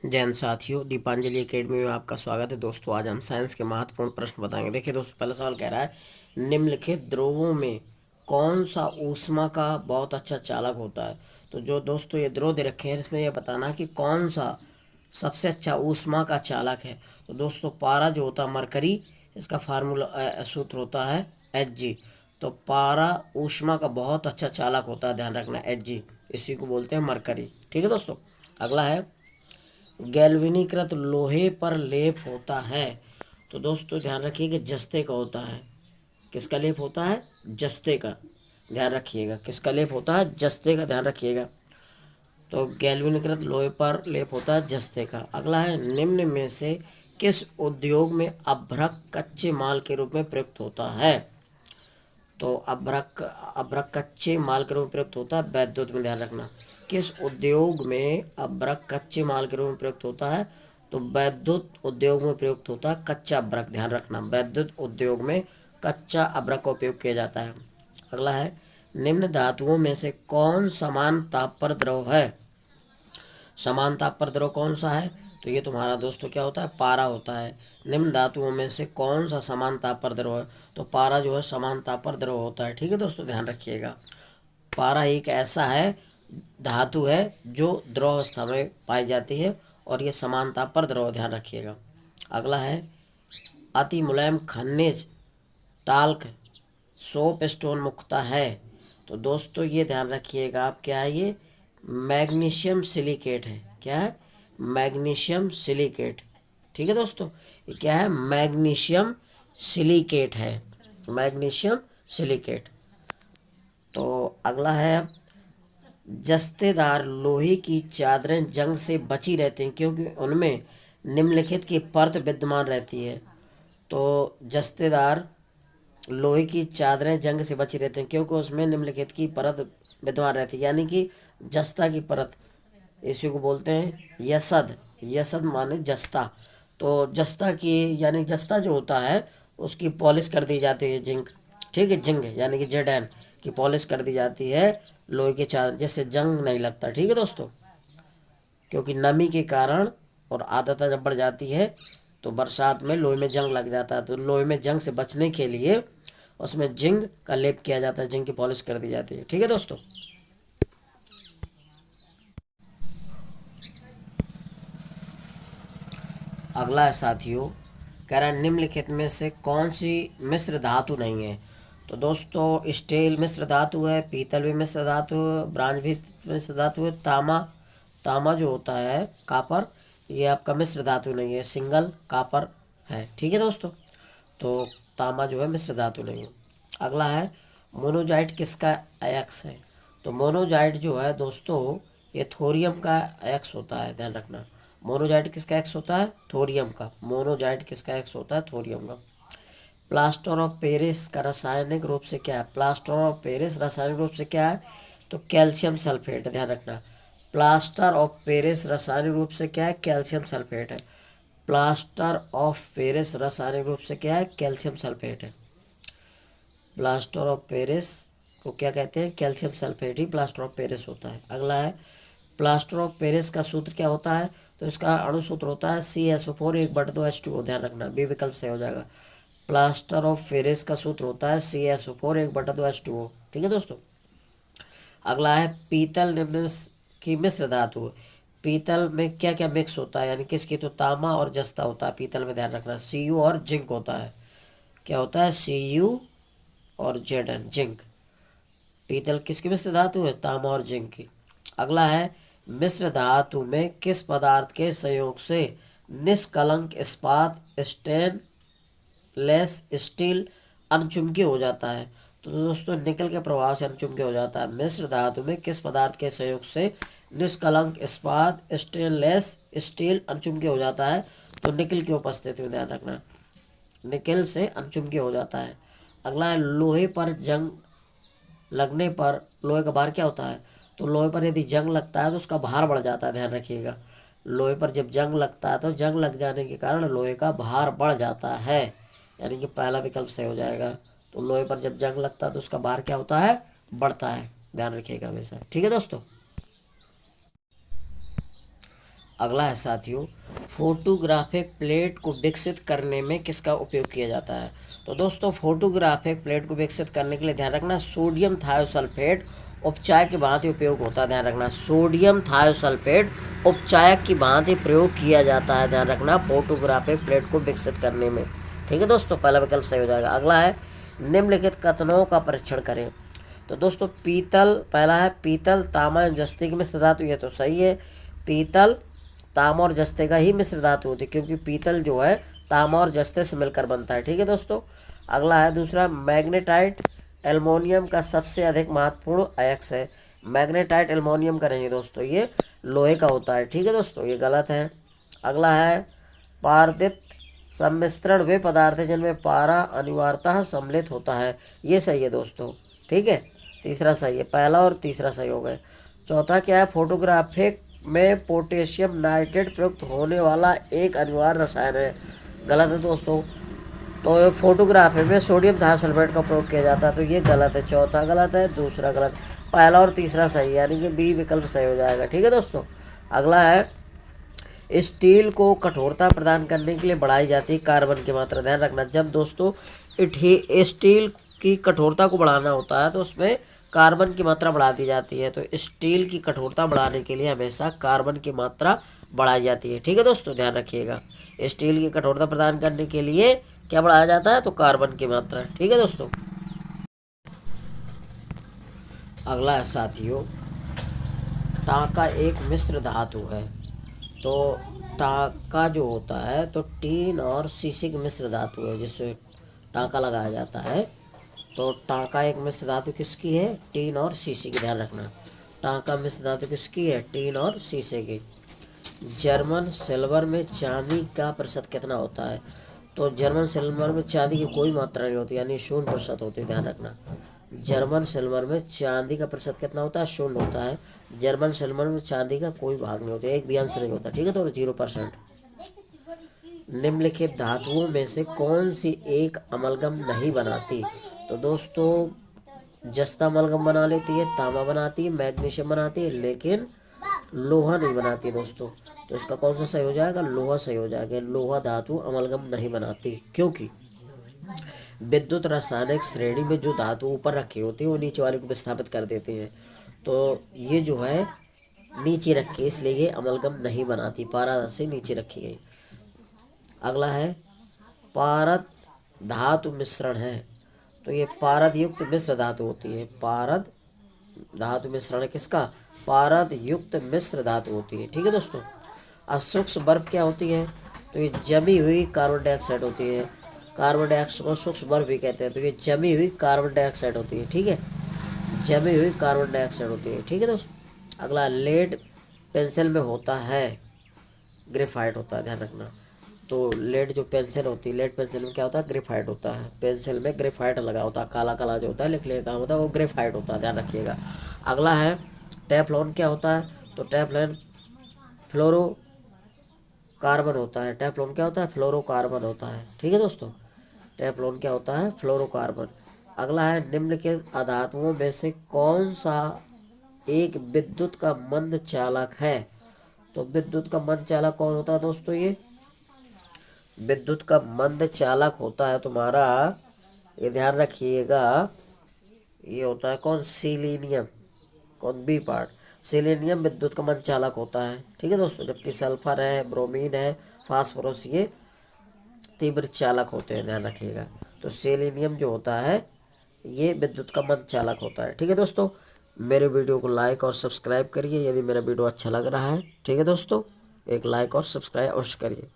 जैन साथियों, दीपांजलि एकेडमी में आपका स्वागत है। दोस्तों, आज हम साइंस के महत्वपूर्ण प्रश्न बताएंगे। देखिए दोस्तों, पहला सवाल कह रहा है, निम्नलिखित द्रवों में कौन सा ऊष्मा का बहुत अच्छा चालक होता है। तो जो दोस्तों ये द्रव दे रखे हैं, इसमें यह बताना कि कौन सा सबसे अच्छा ऊष्मा का चालक है। तो दोस्तों, पारा जो होता है मरकरी, इसका फार्मूला सूत्र होता है Hg। तो पारा ऊष्मा का बहुत अच्छा चालक होता है, ध्यान रखना Hg, इसी को बोलते हैं मरकरी। ठीक है दोस्तों, अगला है, गैल्वेनीकृत लोहे पर लेप होता है। तो दोस्तों ध्यान रखिए कि जस्ते का होता है। किसका लेप होता है? जस्ते का। ध्यान रखिएगा, किसका लेप होता है? जस्ते का, ध्यान रखिएगा। तो गैल्वेनीकृत लोहे पर लेप होता है जस्ते का। अगला है, निम्न में से किस उद्योग में अभ्रक कच्चे माल के रूप में प्रयुक्त होता है। तो अभ्रक अभ्रक कच्चे माल के रूप में प्रयुक्त होता है वैद्युत में। ध्यान रखना, किस उद्योग में अभ्रक कच्चे माल के रूप में प्रयुक्त होता है। तो वैद्युत उद्योग में प्रयुक्त होता है कच्चा अभ्रक। ध्यान रखना, वैद्युत उद्योग में कच्चा अभ्रक का उपयोग किया जाता है। अगला है, निम्न धातुओं में से कौन समान ताप पर द्रव है। समान ताप पर द्रव कौन सा है? तो ये तुम्हारा दोस्तों क्या होता है? पारा होता है। निम्न धातुओं में से कौन सा समान ताप पर द्रव है? तो पारा जो है समान ताप पर द्रव होता है। ठीक है दोस्तों, ध्यान रखिएगा। पारा एक ऐसा है, धातु है जो द्रव अवस्था में पाई जाती है और ये समान ताप पर द्रव, ध्यान रखिएगा। अगला है, अति मुलायम खनिज टाल्क सोप स्टोन मुक्ता है। तो दोस्तों ये ध्यान रखिएगा, आप क्या है, ये मैग्नीशियम सिलिकेट है। क्या है? Magnesium silicate. ठीक है दोस्तों, ये क्या है? मैग्नीशियम सिलिकेट है, मैग्नीशियम सिलिकेट। तो अगला है, जस्तेदार लोहे की चादरें जंग से बची रहती हैं क्योंकि उनमें निम्नलिखित की परत विद्यमान रहती है। तो जस्तेदार लोहे की चादरें जंग से बची रहती हैं क्योंकि उसमें निम्नलिखित की परत विद्यमान रहती है, यानी कि जस्ता की परत, इसी को बोलते हैं यसद। यसद माने जस्ता। तो जस्ता की, यानी जस्ता जो होता है उसकी पॉलिश कर दी जाती है, जिंक। ठीक है, जिंक यानी कि जेड की पॉलिश कर दी जाती है लोहे के चादर, जिससे जंग नहीं लगता। ठीक है दोस्तों, क्योंकि नमी के कारण और आर्द्रता जब बढ़ जाती है तो बरसात में लोहे में जंग लग जाता है। तो लोहे में जंग से बचने के लिए उसमें जिंक का लेप किया जाता है, जिंक की पॉलिश कर दी जाती है। ठीक है दोस्तों, अगला है साथियों, कह रहा है, निम्नलिखित में से कौन सी मिश्र धातु नहीं है। तो दोस्तों, स्टील मिश्र धातु है, पीतल भी मिश्र धातु है, ब्रांज भी मिश्र धातु है, तामा, तामा जो होता है कापर, ये आपका मिश्र धातु नहीं है, सिंगल कापर है। ठीक है दोस्तों, तो तांबा जो है मिश्र धातु नहीं है। अगला है, मोनोजाइट किसका अयस्क है। तो मोनोजाइट जो है दोस्तों, ये थोरियम का अयस्क होता है, ध्यान रखना। मोनोजाइट किसका अयस्क होता है? थोरियम का। मोनोजाइट किसका अयस्क होता है? थोरियम का। प्लास्टर ऑफ पेरिस का रासायनिक रूप से क्या है? प्लास्टर ऑफ पेरिस रासायनिक रूप से क्या है? तो कैल्शियम सल्फेट, ध्यान रखना। प्लास्टर ऑफ पेरिस रासायनिक रूप से क्या है? कैल्शियम सल्फेट है। प्लास्टर ऑफ पेरिस रासायनिक रूप से क्या है? कैल्शियम सल्फेट है। प्लास्टर ऑफ पेरिस को क्या कहते हैं? Calcium sulphate he plaster of Paris होता है। अगला है, प्लास्टर ऑफ पेरिस का सूत्र क्या होता है? तो इसका अणु सूत्र होता है CaSO4 1/2H2O। ध्यान रखना, बी विकल्प से हो जाएगा। प्लास्टर ऑफ पेरिस का सूत्र होता है CaSO4 1/2H2O। ठीक है दोस्तों, अगला है, पीतल निम्न की मिश्र धातु। पीतल में क्या क्या मिक्स होता है, यानी किसकी? तो तांबा और जस्ता होता है पीतल में, ध्यान रखना। Cu और जिंक होता है। क्या होता है? Cu और Zn, जिंक। पीतल किसकी मिश्र धातु है? तांबा और जिंक की। अगला है, मिश्र धातु में किस पदार्थ के संयोग से निष्कलंक इस्पात स्टेनलेस स्टील अनचुंबकीय हो जाता है। तो दोस्तों, निकल के प्रभाव से अनचुंबकीय हो जाता है। मिश्र धातु में किस पदार्थ के संयोग से निष्कलंक इस्पात स्टेनलेस स्टील अनचुंबकीय हो जाता है? तो निकल की उपस्थिति में, ध्यान रखना, निकल से अनचुंबकीय हो जाता है। अगला है, लोहे पर जंग लगने पर लोहे का भार क्या होता है? तो लोहे पर यदि जंग लगता है तो उसका भार बढ़ जाता है, ध्यान रखिएगा। लोहे पर जब जंग लगता है तो जंग लग जाने के कारण लोहे का भार बढ़ जाता है, यानी कि पहला विकल्प सही हो जाएगा। तो लोहे पर जब जंग लगता है तो उसका भार क्या होता है? बढ़ता है, ध्यान रखिएगा हमेशा। ठीक है दोस्तों, अगला है साथियों, फोटोग्राफिक प्लेट को विकसित करने में किसका उपयोग किया जाता है। तो दोस्तों फोटोग्राफिक प्लेट को विकसित करने के लिए ध्यान रखना सोडियम थायोसल्फेट उपचायक की भांति उपयोग होता है। ध्यान रखना सोडियम थायोसल्फेट उपचायक की भांति प्रयोग किया जाता है। ध्यान रखना फोटोग्राफिक प्लेट को विकसित करने में। ठीक है दोस्तों, पहला विकल्प सही हो जाएगा। अगला है निम्नलिखित कथनों का परीक्षण करें। तो दोस्तों पीतल, पहला है पीतल तांबा एवं जस्ते की मिश्र धातु, ये तो सही है। पीतल तांबा और जस्ते का ही मिश्र धातु होती है, क्योंकि पीतल जो है तांबा और जस्ते से मिलकर बनता है। ठीक है दोस्तों। अगला है दूसरा, मैग्नेटाइट एल्युमिनियम का सबसे अधिक महत्वपूर्ण अयस्क है। मैग्नेटाइट एल्युमिनियम का नहीं दोस्तों, ये लोहे का होता है। ठीक है दोस्तों, ये गलत है। अगला है पारदित सम्मिश्रण वे पदार्थ हैं जिनमें पारा अनिवार्यतः सम्मिलित होता है, ये सही है दोस्तों। ठीक है, तीसरा सही है, पहला और तीसरा सही हो गए। चौथा क्या है, फोटोग्राफिक में पोटेशियम नाइट्रेट प्रयुक्त होने वाला एक अनिवार्य रसायन है, गलत है दोस्तों। तो फोटोग्राफी में सोडियम थायोसल्फेट का प्रयोग किया जाता है, तो ये गलत है। चौथा गलत है, दूसरा गलत, पहला और तीसरा सही है, यानी कि बी विकल्प सही हो जाएगा। ठीक है दोस्तों। अगला है स्टील को कठोरता प्रदान करने के लिए बढ़ाई जाती है कार्बन की मात्रा। ध्यान रखना, जब दोस्तों स्टील की कठोरता को बढ़ाना होता है तो उसमें कार्बन की मात्रा बढ़ा दी जाती है। तो स्टील की कठोरता बढ़ाने के लिए हमेशा कार्बन की मात्रा बढ़ाई जाती है। ठीक है दोस्तों, ध्यान रखिएगा। स्टील की कठोरता प्रदान करने के लिए क्या बढ़ाया जाता है, तो कार्बन की मात्रा। ठीक है दोस्तों। अगला है साथियों, टांका एक मिश्र धातु है। तो टांका जो होता है तो टीन और शीशे की मिश्र धातु है, जिससे टांका लगाया जाता है। तो टांका एक मिश्र धातु किसकी है, टीन और शीशे की। ध्यान रखना, टांका मिश्र धातु किसकी है, टीन और शीशे की। जर्मन सिल्वर में चांदी का प्रतिशत कितना होता है। तो जर्मन सिल्वर में चांदी की कोई मात्रा नहीं होती, यानी 0% होती है। ध्यान रखना, जर्मन सिल्वर में चांदी का प्रतिशत कितना होता है, 0 होता है। जर्मन सिल्वर में चांदी का कोई भाग नहीं होता, एक भी अंश नहीं होता। ठीक है, तो 0%। निम्नलिखित धातुओं में से कौन सी एक अमलगम नहीं बनाती। तो दोस्तों जस्ता अमलगम बना लेती है, तांबा बनाती है, मैग्नीशियम बनाती है, लेकिन लोहा नहीं बनाती दोस्तों। तो इसका कौन सा सही हो जाएगा, लोहा सही हो जाएगा। लोहा धातु अमलगम नहीं बनाती, क्योंकि विद्युत रासायनिक श्रेणी में जो धातु ऊपर रखे होते हैं वो नीचे वाले को विस्थापित कर देते हैं। तो ये जो है नीचे रखे, इसलिए ये अमलगम नहीं बनाती, पारा से नीचे रखी गई। अगला है पारद धातु मिश्रण है। तो ये पारद युक्त मिश्र धातु होती है। पारद धातु मिश्रण किसका, पारद युक्त मिश्र धातु होती है। ठीक है दोस्तों। अब सूक्ष्म बर्फ क्या होती है, तो ये जमी हुई कार्बन डाइऑक्साइड होती है। कार्बन डाइऑक्साइड को सूक्ष्म बर्फ भी कहते हैं। तो ये जमी हुई कार्बन डाइऑक्साइड होती है। ठीक है, जमी हुई कार्बन डाइऑक्साइड होती है। ठीक है दोस्तों। अगला लेड पेंसिल में होता है, ग्रेफाइट होता है। ध्यान रखना, तो लेड जो पेंसिल होती है, लेड पेंसिल में क्या होता है, ग्रेफाइट होता है। पेंसिल में ग्रेफाइट लगा होता है, काला काला जो होता है लिखने का काम होता है वो ग्रेफाइट होता है, ध्यान रखिएगा। अगला है टेफ्लॉन क्या होता है। तो टेफ्लॉन फ्लोरो कार्बन होता है। टेफ्लॉन क्या होता है, फ्लोरोकार्बन होता है। ठीक है दोस्तों, टेफ्लॉन क्या होता है, फ्लोरोकार्बन। अगला है निम्नलिखित अधातुओं में से कौन सा एक विद्युत का मंद चालक है। तो विद्युत का मंद चालक कौन होता है दोस्तों, ये विद्युत का मंद चालक होता है तुम्हारा, ये ध्यान रखिएगा, ये होता है कौन, सिलीनियम। कौन, बी पार्ट, सिलीनियम विद्युत का मंद चालक होता है। ठीक है दोस्तों, जबकि सल्फर है, ब्रोमीन है, फास्फोरस ये तीव्र चालक होते हैं, ध्यान रखिएगा। तो सेलेनियम जो होता है ये विद्युत का मंद चालक होता है। ठीक है दोस्तों, मेरे वीडियो को लाइक और सब्सक्राइब करिए यदि मेरा वीडियो अच्छा लग रहा है। ठीक है दोस्तों, एक लाइक और सब्सक्राइब अवश्य करिए।